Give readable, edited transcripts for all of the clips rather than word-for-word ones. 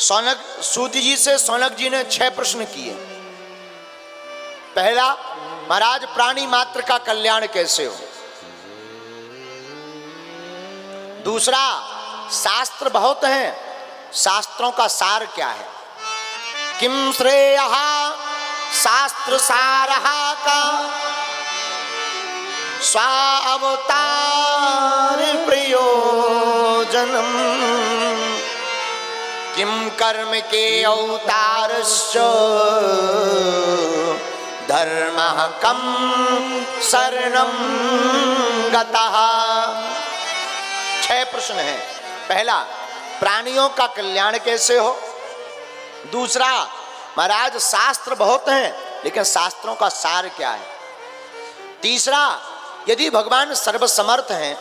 सौनक सूत जी से सौनक जी ने 6 प्रश्न किए। पहला, महाराज प्राणी मात्र का कल्याण कैसे हो। दूसरा, शास्त्र बहुत हैं, शास्त्रों का सार क्या है। किम श्रेयः शास्त्र सारः का स्वावतार प्रयोजनम किम कर्म के अवतारश्च धर्मः कम शरणं गतः। 6 प्रश्न हैं। पहला, प्राणियों का कल्याण कैसे हो। दूसरा, महाराज शास्त्र बहुत हैं लेकिन शास्त्रों का सार क्या है। तीसरा, यदि भगवान सर्वसमर्थ हैं,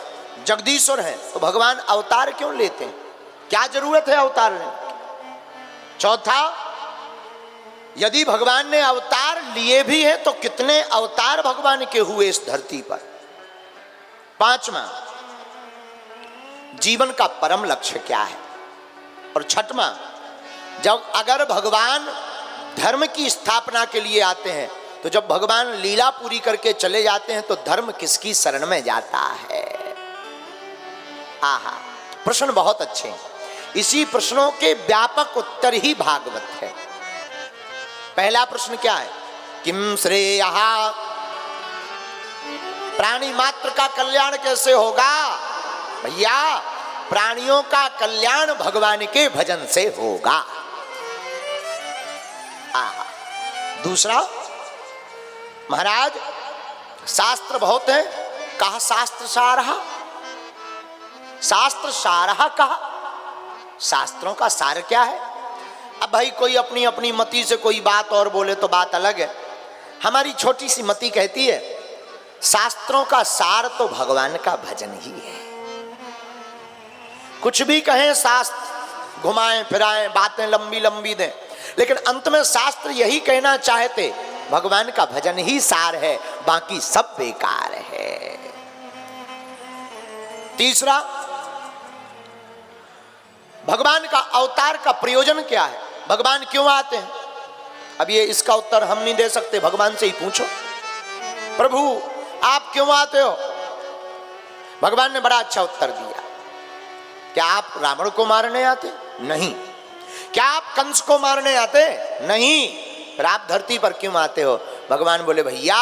जगदीश्वर हैं, तो भगवान अवतार क्यों लेते हैं, क्या जरूरत है अवतार लेने। चौथा, यदि भगवान ने अवतार लिए भी हैं तो कितने अवतार भगवान के हुए इस धरती पर। पांचवा, जीवन का परम लक्ष्य क्या है। और छठवां, जब अगर भगवान धर्म की स्थापना के लिए आते हैं तो जब भगवान लीला पूरी करके चले जाते हैं तो धर्म किसकी शरण में जाता है। आहा, प्रश्न बहुत अच्छे हैं। इसी प्रश्नों के व्यापक उत्तर ही भागवत है। पहला प्रश्न क्या है, किम श्रेयः, प्राणी मात्र का कल्याण कैसे होगा। भैया, प्राणियों का कल्याण भगवान के भजन से होगा। आहा। दूसरा, महाराज शास्त्र बहुत है, कहा शास्त्र सारः, शास्त्र सारः कहा, शास्त्रों का सार क्या है। अब भाई कोई अपनी अपनी मति से कोई बात और बोले तो बात अलग है। हमारी छोटी सी मति कहती है शास्त्रों का सार तो भगवान का भजन ही है। कुछ भी कहें शास्त्र, घुमाएं फिराएं, बातें लंबी लंबी दें, लेकिन अंत में शास्त्र यही कहना चाहते भगवान का भजन ही सार है, बाकी सब बेकार है। तीसरा, भगवान का अवतार का प्रयोजन क्या है, भगवान क्यों आते हैं। अब ये इसका उत्तर हम नहीं दे सकते, भगवान से ही पूछो, प्रभु आप क्यों आते हो। भगवान ने बड़ा अच्छा उत्तर दिया। क्या आप रावण को मारने आते, नहीं। क्या आप कंस को मारने आते, नहीं। फिर आप धरती पर क्यों आते हो। भगवान बोले भैया,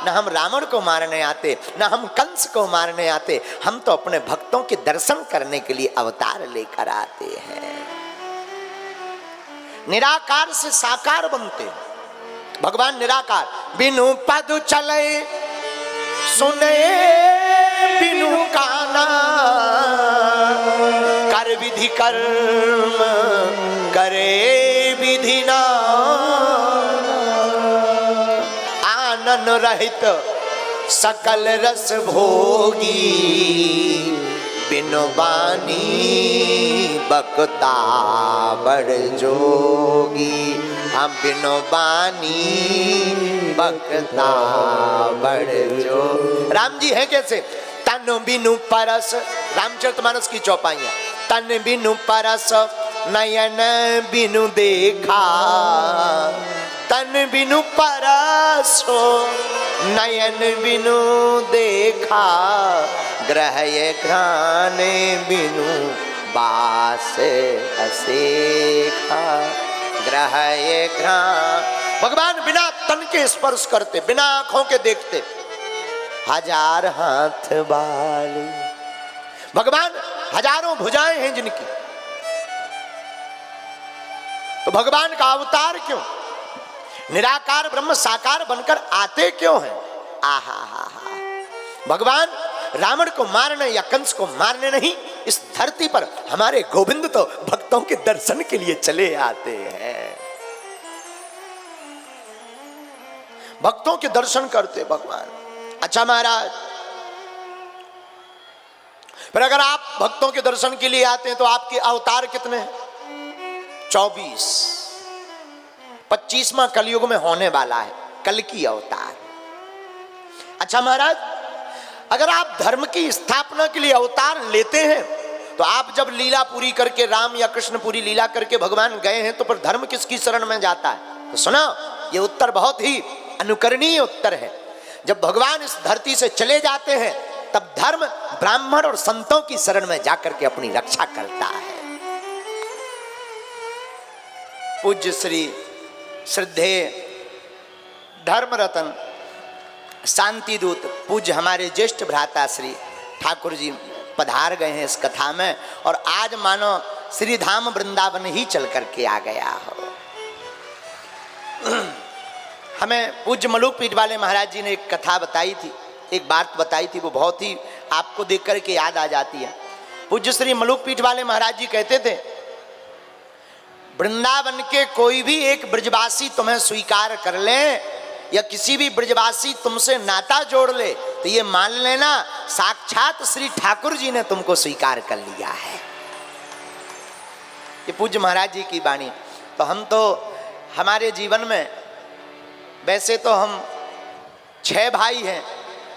न हम रावण को मारने आते, न हम कंस को मारने आते, हम तो अपने भक्तों के दर्शन करने के लिए अवतार लेकर आते हैं। निराकार से साकार बनते हैं। भगवान निराकार, बिनु पद चले सुने बिनु काना, कर विधि कर्म करे विधि ना, आनन रहित सकल रस भोगी, बिनु बानी बकता बड़ जोगी। हम बिनु बानी बकता बड़ जो। राम जी है कैसे, तन बिनु परस, रामचरितमानस की चौपाइयां, तन बिनु परस नयन बिनु देखा, तन बिनु परसो नयन बिनु देखा, ग्रह घ्राने बिनु बास असेखा, ग्रह घ्राण। भगवान बिना तन के स्पर्श करते, बिना आंखों के देखते, हजार हाथ बाली। भगवान हजारों भुजाएं हैं जिनकी, तो भगवान का अवतार क्यों, निराकार ब्रह्म साकार बनकर आते क्यों हैं। आहा हा हा। भगवान रावण को मारने या कंस को मारने नहीं, इस धरती पर हमारे गोविंद तो भक्तों के दर्शन के लिए चले आते हैं, भक्तों के दर्शन करते भगवान। अच्छा महाराज, पर अगर आप भक्तों के दर्शन के लिए आते हैं तो आपके अवतार कितने हैं, 24। 25वां कलयुग में होने वाला है, कल की अवतार। अच्छा महाराज, अगर आप धर्म की स्थापना के लिए अवतार लेते हैं तो आप जब लीला पूरी करके, राम या कृष्ण पूरी लीला करके भगवान गए हैं, तो पर धर्म किसकी शरण में जाता है? तो सुनो, ये उत्तर बहुत ही अनुकरणीय उत्तर है। जब भगवान इस धरती से चले जाते हैं, तब धर्म ब्राह्मण और संतों की शरण में जाकर के अपनी रक्षा करता है। पूज्य श्री श्रद्धेय धर्म रतन शांति दूत पूज्य हमारे ज्येष्ठ भ्राता श्री ठाकुर जी पधार गए हैं इस कथा में, और आज मानो श्री धाम वृंदावन ही चल करके आ गया हो। हमें पूज्य मलुक पीठ वाले महाराज जी ने एक कथा बताई थी, एक बात बताई थी, वो बहुत ही आपको देख करके याद आ जाती है। पूज्य श्री मलुक पीठ वाले महाराज जी कहते थे, वृंदावन के कोई भी एक ब्रजवासी तुम्हें स्वीकार कर ले, या किसी भी ब्रजवासी तुमसे नाता जोड़ ले, तो ये मान लेना साक्षात श्री ठाकुर जी ने तुमको स्वीकार कर लिया है। ये पूज्य महाराज जी की वाणी। तो हम तो हमारे जीवन में वैसे तो हम 6 भाई हैं,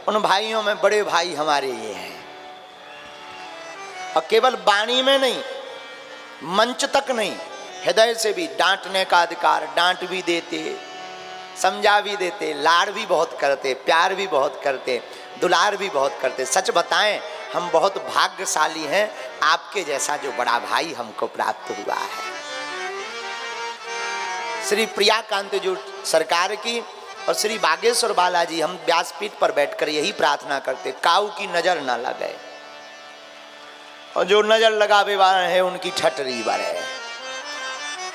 उन भाइयों में बड़े भाई हमारे ये हैं, और केवल वाणी में नहीं, मंच तक नहीं, हृदय से भी डांटने का अधिकार, डांट भी देते, समझा भी देते, लाड़ भी बहुत करते, प्यार भी बहुत करते, दुलार भी बहुत करते। सच बताएं, हम बहुत भाग्यशाली हैं, आपके जैसा जो बड़ा भाई हमको प्राप्त हुआ है। श्री प्रियाकांत जो सरकार की और श्री बागेश्वर बालाजी, हम व्यासपीठ पर बैठकर यही प्रार्थना करते, काऊ की नजर ना लगे, और जो नजर लगावे वाला है उनकी ठटरी बरे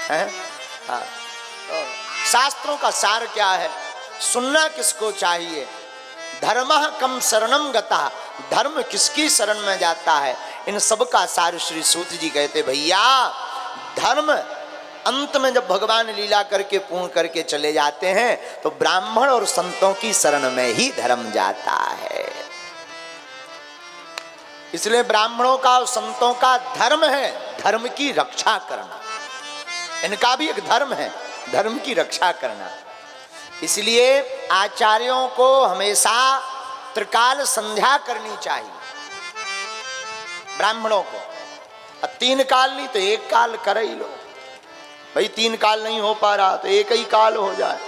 है। हाँ, तो शास्त्रों का सार क्या है, सुनना किसको चाहिए? धर्मः कम शरणम गता, धर्म किसकी शरण में जाता है? इन सब का सार श्री सूत जी कहते, भैया धर्म अंत में जब भगवान लीला करके पूर्ण करके चले जाते हैं, तो ब्राह्मण और संतों की शरण में ही धर्म जाता है। इसलिए ब्राह्मणों का और संतों का धर्म है धर्म की रक्षा करना, इनका भी एक धर्म है धर्म की रक्षा करना। इसलिए आचार्यों को हमेशा त्रिकाल संध्या करनी चाहिए ब्राह्मणों को, और 3 काल नहीं तो 1 काल कर ही लो भाई। 3 काल नहीं हो पा रहा तो 1 ही काल हो जाए।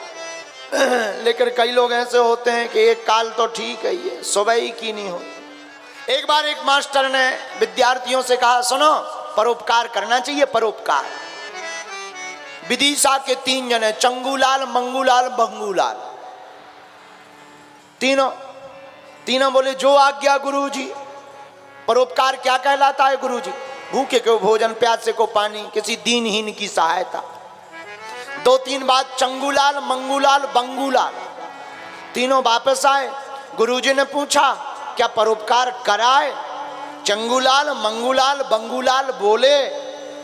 लेकिन कई लोग ऐसे होते हैं कि 1 काल तो ठीक है, ये सुबह ही की नहीं होती। एक बार एक मास्टर ने विद्यार्थियों से कहा, सुनो परोपकार करना चाहिए, परोपकार। विदिशा के 3 जने, चंगूलाल, मंगूलाल, बंगूलाल, तीनों बोले जो आज्ञा गुरुजी। परोपकार क्या कहलाता है गुरुजी? भूखे को भोजन, प्यासे को पानी, किसी दीनहीन की सहायता। 2-3 बात चंगूलाल, मंगूलाल, बंगूलाल, तीनों वापस आए। गुरुजी ने पूछा क्या परोपकार कराए? चंगूलाल, मंगूलाल, बंगूलाल बोले,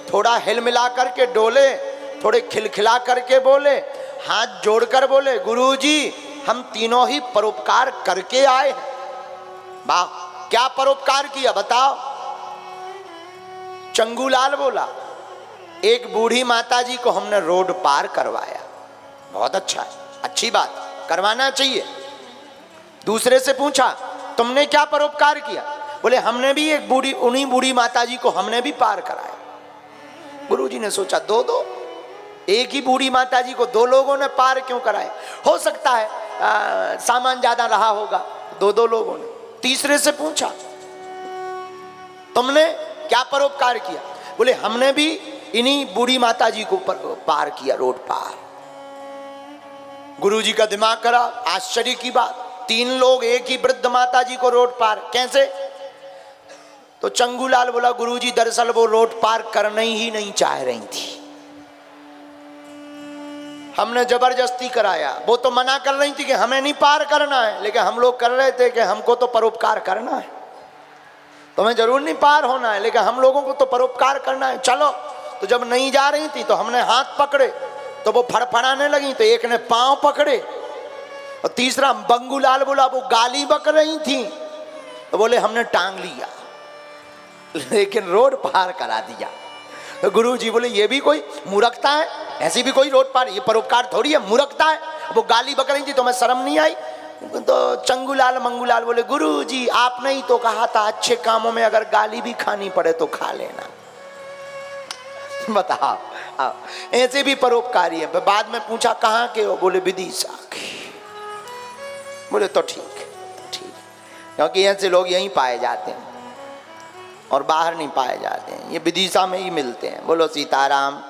थोड़ा हिल मिला करके डोले, थोड़े खिलखिला करके बोले, हाथ जोड़कर बोले, गुरुजी हम तीनों ही परोपकार करके आए हैं। वाह, क्या परोपकार किया बताओ? चंगूलाल बोला, एक बूढ़ी माता जी को हमने रोड पार करवाया। बहुत अच्छा है, अच्छी बात, करवाना चाहिए। दूसरे से पूछा तुमने क्या परोपकार किया? बोले हमने भी एक बूढ़ी, उन्हीं बूढ़ी माता जी को हमने भी पार कराया। गुरुजी ने सोचा 2-2, एक ही बूढ़ी माता जी को 2 लोगों ने पार क्यों कराया? हो सकता है सामान ज्यादा रहा होगा, 2-2 लोगों ने। तीसरे से पूछा तुमने क्या परोपकार किया? बोले हमने भी इन्हीं बूढ़ी माता जी को पार किया, रोड पार। गुरुजी का दिमाग करा, आश्चर्य की बात, 3 लोग एक ही वृद्ध माता जी को रोड पार कैसे? तो चंगूलाल बोला गुरुजी दरअसल वो रोड पार करना ही नहीं चाह रही थी, हमने जबरदस्ती कराया। वो तो मना कर रही थी कि हमें नहीं पार करना है, लेकिन हम लोग कर रहे थे कि हमको तो परोपकार करना है, तुम्हें जरूर नहीं पार होना है, लेकिन हम लोगों को तो परोपकार करना है, चलो। तो जब नहीं जा रही थी तो हमने हाथ पकड़े, तो वो फड़फड़ाने लगी, तो एक ने पांव पकड़े, और तीसरा बंगूलाल बोला वो गाली बक रही थी, तो बोले हमने टांग लिया, लेकिन रोड पार करा दिया। तो गुरुजी बोले ये भी कोई मूर्खता है? ऐसी भी कोई रोड पार, ये परोपकार थोड़ी है, मूर्खता है। वो गाली बक रही थी तो मैं शर्म नहीं आई, तो चंगूलाल मंगूलाल बोले गुरु जी आपने ही तो कहा था अच्छे कामों में अगर गाली भी खानी पड़े तो खा लेना। बताओ ऐसे भी परोपकारी है। बाद में पूछा कहाँ के हो, बोले विदिशा के। बोले तो ठीक ठीक, क्योंकि ऐसे लोग यहीं पाए जाते हैं और बाहर नहीं पाए जाते हैं, ये विदिशा में ही मिलते हैं। बोलो सीताराम।